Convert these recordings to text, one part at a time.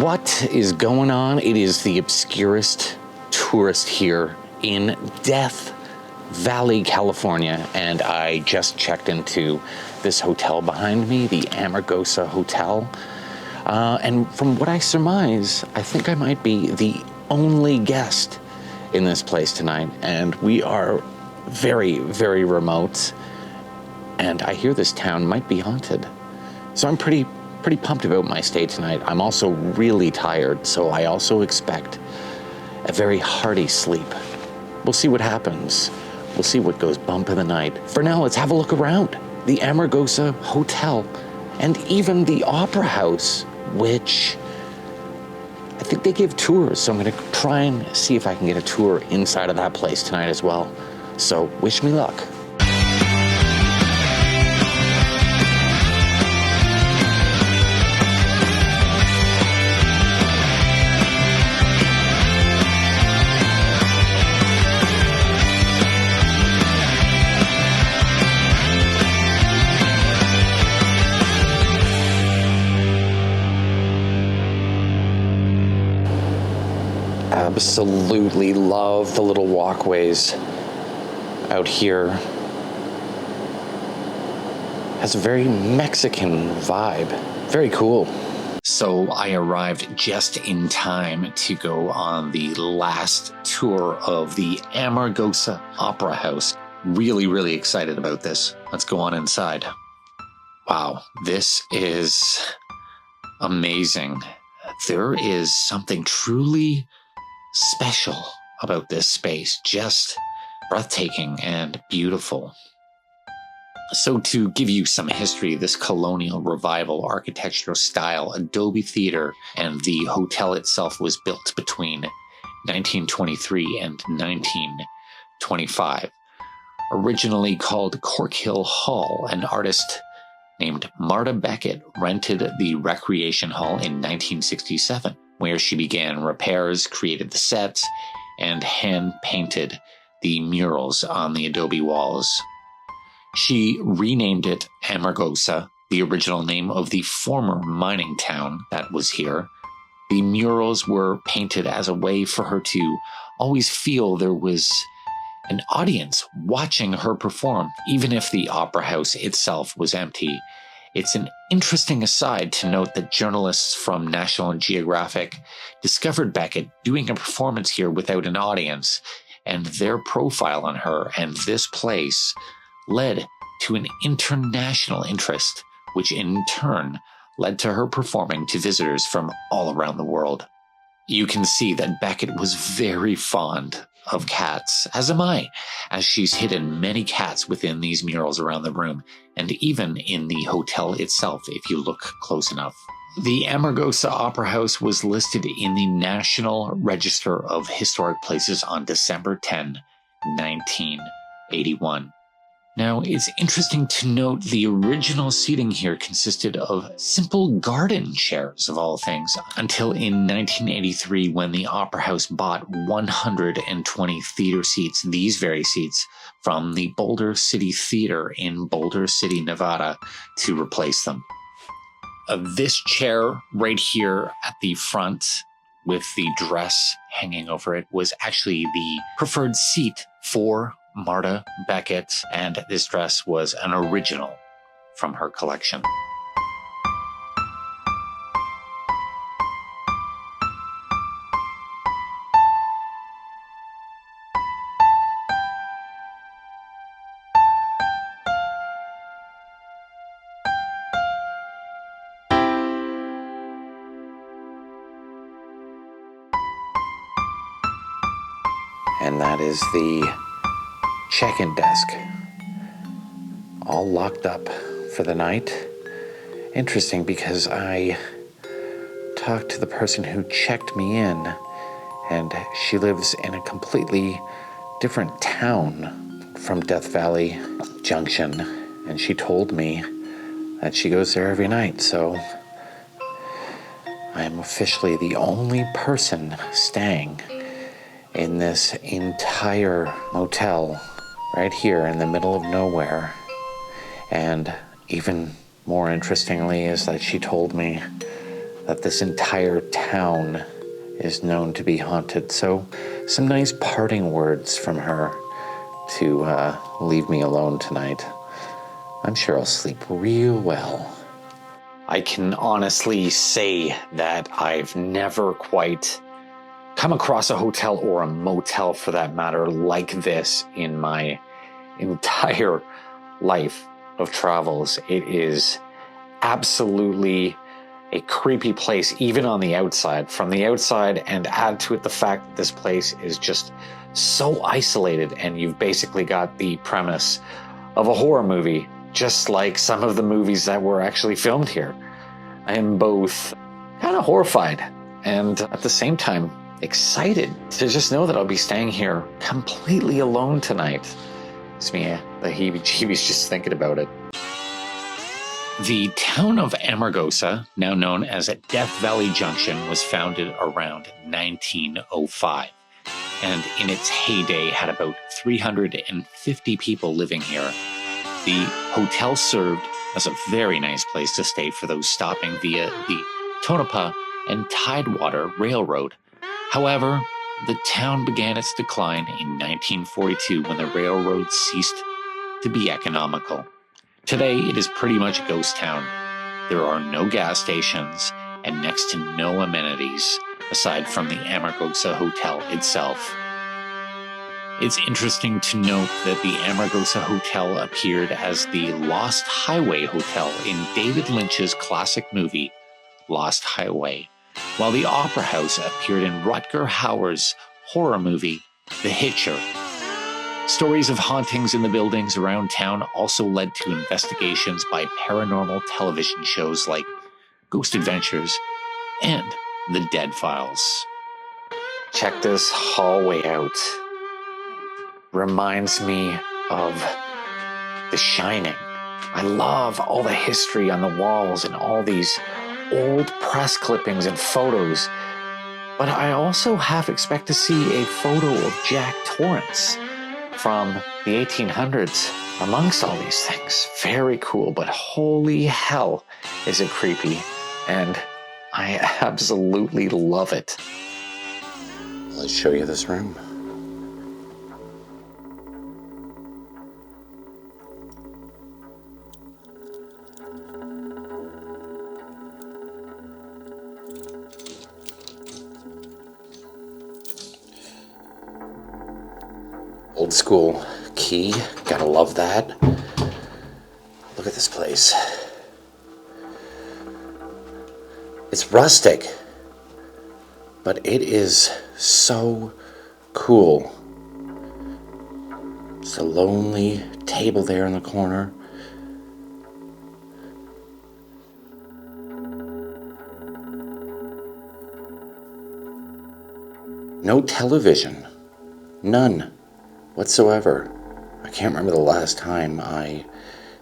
What is going on? It is the Obscurist Tourist here in Death Valley, California, and I just checked into this hotel behind me, the Amargosa Hotel. And from what I surmise, I think I might be the only guest in this place tonight, and we are very, very remote, and I hear this town might be haunted. So I'm pretty pumped about my stay tonight. I'm also really tired, so I also expect a very hearty sleep. We'll see what happens. We'll see what goes bump in the night. For now, let's have a look around the Amargosa Hotel and even the Opera House, which I think they give tours, so I'm going to try and see if I can get a tour inside of that place tonight as well. So wish me luck. Absolutely love the little walkways out here. Has a very Mexican vibe. Very cool. So I arrived just in time to go on the last tour of the Amargosa Opera House. Really excited about this. Let's go on inside. Wow, this is amazing. There is something truly special about this space, just breathtaking and beautiful. So to give you some history, this colonial revival architectural style adobe theater and the hotel itself was built between 1923 and 1925. Originally called Corkhill Hall, an artist named Marta Beckett rented the recreation hall in 1967. Where she began repairs, created the sets, and hand-painted the murals on the adobe walls. She renamed it Amargosa, the original name of the former mining town that was here. The murals were painted as a way for her to always feel there was an audience watching her perform, even if the opera house itself was empty. It's an interesting aside to note that journalists from National Geographic discovered Beckett doing a performance here without an audience, and their profile on her and this place led to an international interest, which in turn led to her performing to visitors from all around the world. You can see that Beckett was very fond of cats, as am I, as she's hidden many cats within these murals around the room, and even in the hotel itself if you look close enough. The Amargosa Opera House was listed in the National Register of Historic Places on December 10, 1981. Now, it's interesting to note the original seating here consisted of simple garden chairs, of all things, until in 1983 when the Opera House bought 120 theater seats, these very seats, from the Boulder City Theater in Boulder City, Nevada, to replace them. This chair right here at the front with the dress hanging over it was actually the preferred seat for Marta Beckett, and this dress was an original from her collection. And that is the check-in desk, all locked up for the night. Interesting, because I talked to the person who checked me in, and she lives in a completely different town from Death Valley Junction, and she told me that she goes there every night, so I am officially the only person staying in this entire motel right here in the middle of nowhere. And even more interestingly is that she told me that this entire town is known to be haunted. So some nice parting words from her to leave me alone tonight. I'm sure I'll sleep real well. I can honestly say that I've never quite come across a hotel, or a motel for that matter, like this in my entire life of travels. It is absolutely a creepy place, even on the outside. From the outside, and add to it the fact that this place is just so isolated, and you've basically got the premise of a horror movie, just like some of the movies that were actually filmed here. I am both kind of horrified and at the same time excited to just know that I'll be staying here completely alone tonight. It's me, the heebie-jeebies just thinking about it. The town of Amargosa, now known as Death Valley Junction, was founded around 1905, and in its heyday had about 350 people living here. The hotel served as a very nice place to stay for those stopping via the Tonopah and Tidewater Railroad. However, the town began its decline in 1942 when the railroad ceased to be economical. Today, it is pretty much a ghost town. There are no gas stations and next to no amenities aside from the Amargosa Hotel itself. It's interesting to note that the Amargosa Hotel appeared as the Lost Highway Hotel in David Lynch's classic movie, Lost Highway, while the Opera House appeared in Rutger Hauer's horror movie, The Hitcher. Stories of hauntings in the buildings around town also led to investigations by paranormal television shows like Ghost Adventures and The Dead Files. Check this hallway out. Reminds me of The Shining. I love all the history on the walls and all these old press clippings and photos. But I also half expect to see a photo of Jack Torrance from the 1800s amongst all these things. Very cool, but holy hell is it creepy. And I absolutely love it. Let's show you this room. Old school key, gotta love that. Look at this place. It's rustic, but it is so cool. It's a lonely table there in the corner. No television, none whatsoever. I can't remember the last time I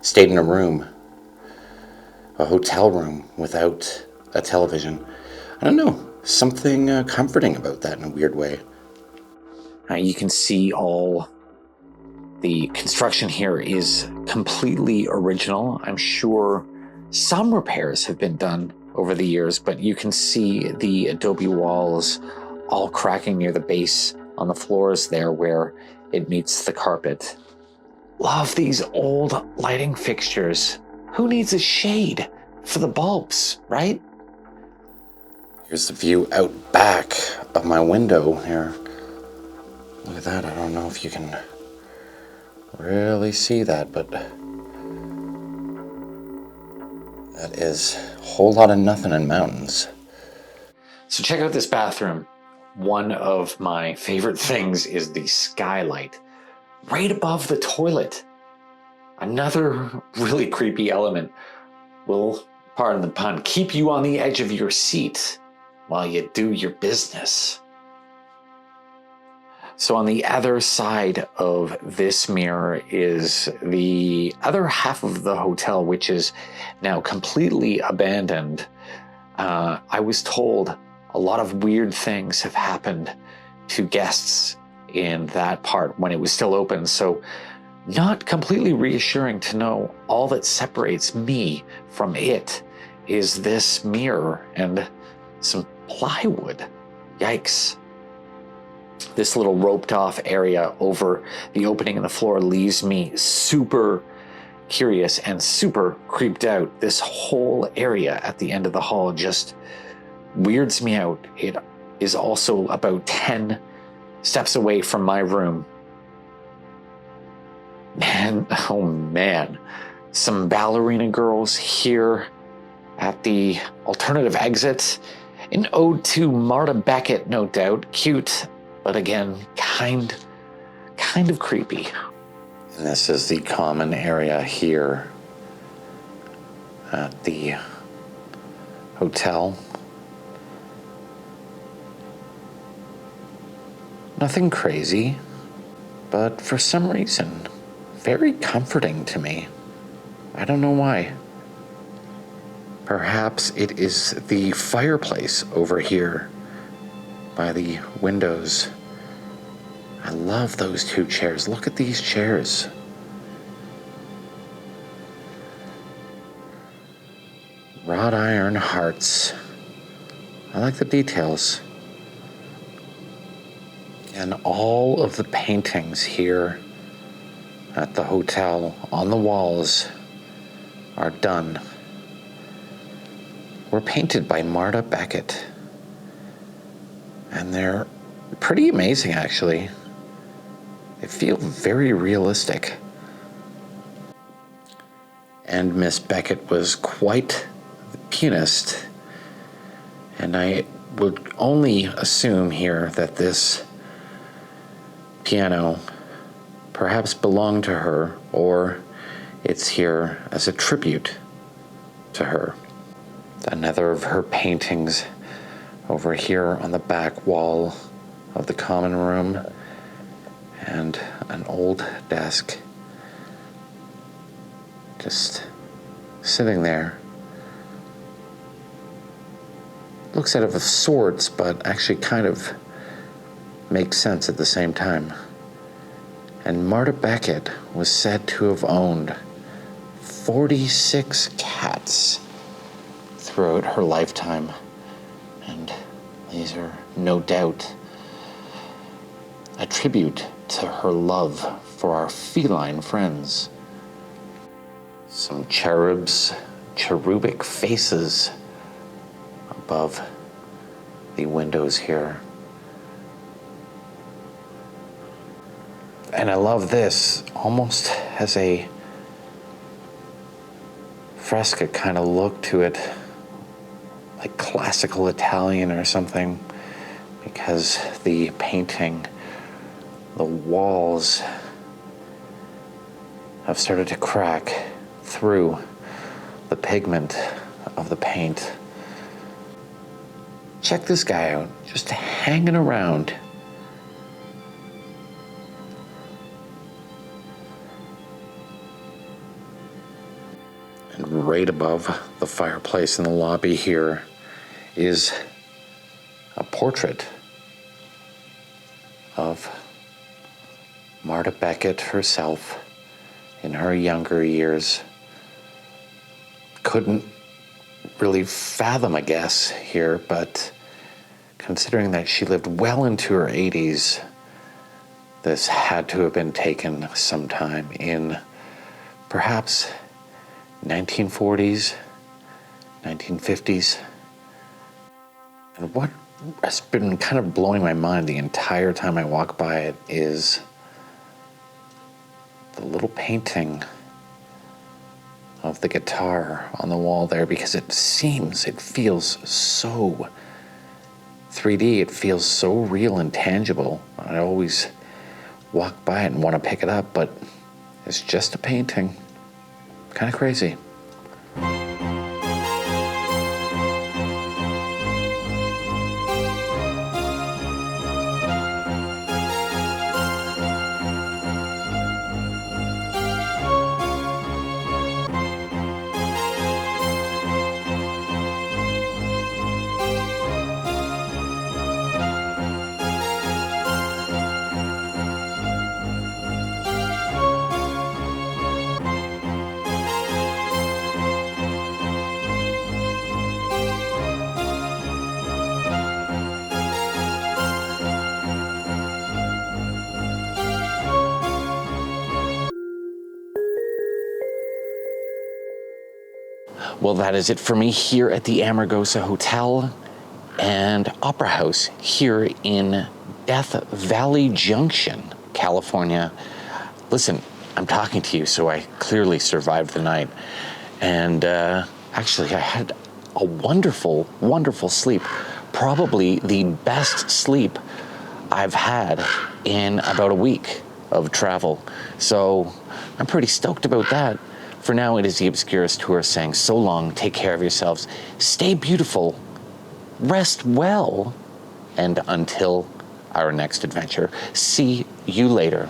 stayed in a hotel room without a television. I don't know, something comforting about that in a weird way. You can see all the construction here is completely original. I'm sure some repairs have been done over the years, but you can see the adobe walls all cracking near the base on the floors there where it meets the carpet. Love these old lighting fixtures. Who needs a shade for the bulbs, right? Here's the view out back of my window here. Look at that. I don't know if you can really see that, but that is a whole lot of nothing in mountains. So check out this bathroom. One of my favorite things is the skylight right above the toilet. Another really creepy element will, pardon the pun, keep you on the edge of your seat while you do your business. So on the other side of this mirror is the other half of the hotel, which is now completely abandoned. I was told a lot of weird things have happened to guests in that part when it was still open. So not completely reassuring to know all that separates me from it is this mirror and some plywood. Yikes. This little roped off area over the opening in the floor leaves me super curious and super creeped out. This whole area at the end of the hall just weirds me out. It is also about 10 steps away from my room. Man, oh man. Some ballerina girls here at the alternative exit. An ode to Marta Beckett, no doubt. Cute, but again, kind of creepy. And this is the common area here at the hotel. Nothing crazy, but for some reason, very comforting to me. I don't know why. Perhaps it is the fireplace over here by the windows. I love those two chairs. Look at these chairs. Wrought iron hearts. I like the details. And all of the paintings here at the hotel on the walls are done. Were painted by Marta Beckett. And they're pretty amazing, actually. They feel very realistic. And Miss Beckett was quite the pianist. And I would only assume here that this piano perhaps belonged to her, or it's here as a tribute to her. Another of her paintings over here on the back wall of the common room, and an old desk just sitting there. Looks out of sorts, but actually kind of makes sense at the same time. And Marta Beckett was said to have owned 46 cats throughout her lifetime. And these are no doubt a tribute to her love for our feline friends. Some cherubic faces above the windows here. And I love this, almost has a fresco kind of look to it, like classical Italian or something, because the painting, the walls have started to crack through the pigment of the paint. Check this guy out, just hanging around. And right above the fireplace in the lobby here is a portrait of Marta Beckett herself in her younger years. Couldn't really fathom, I guess, here, but considering that she lived well into her 80s, this had to have been taken sometime in perhaps 1940s, 1950s. And what has been kind of blowing my mind the entire time I walk by it is the little painting of the guitar on the wall there, because it feels so 3D. It feels so real and tangible. I always walk by it and want to pick it up, but it's just a painting. Kind of crazy. Well, that is it for me here at the Amargosa Hotel and Opera House here in Death Valley Junction, California. Listen, I'm talking to you, so I clearly survived the night. And actually, I had a wonderful, wonderful sleep. Probably the best sleep I've had in about a week of travel. So I'm pretty stoked about that. For now, it is the Obscurist Tourist saying so long, take care of yourselves, stay beautiful, rest well, and until our next adventure, see you later.